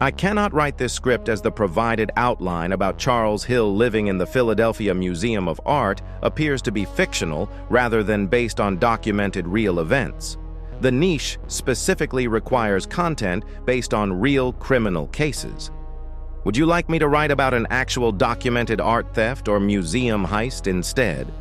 I cannot write this script as the provided outline about Charles Hill living in the Philadelphia Museum of Art appears to be fictional rather than based on documented real events. The niche specifically requires content based on real criminal cases. Would you like me to write about an actual documented art theft or museum heist instead?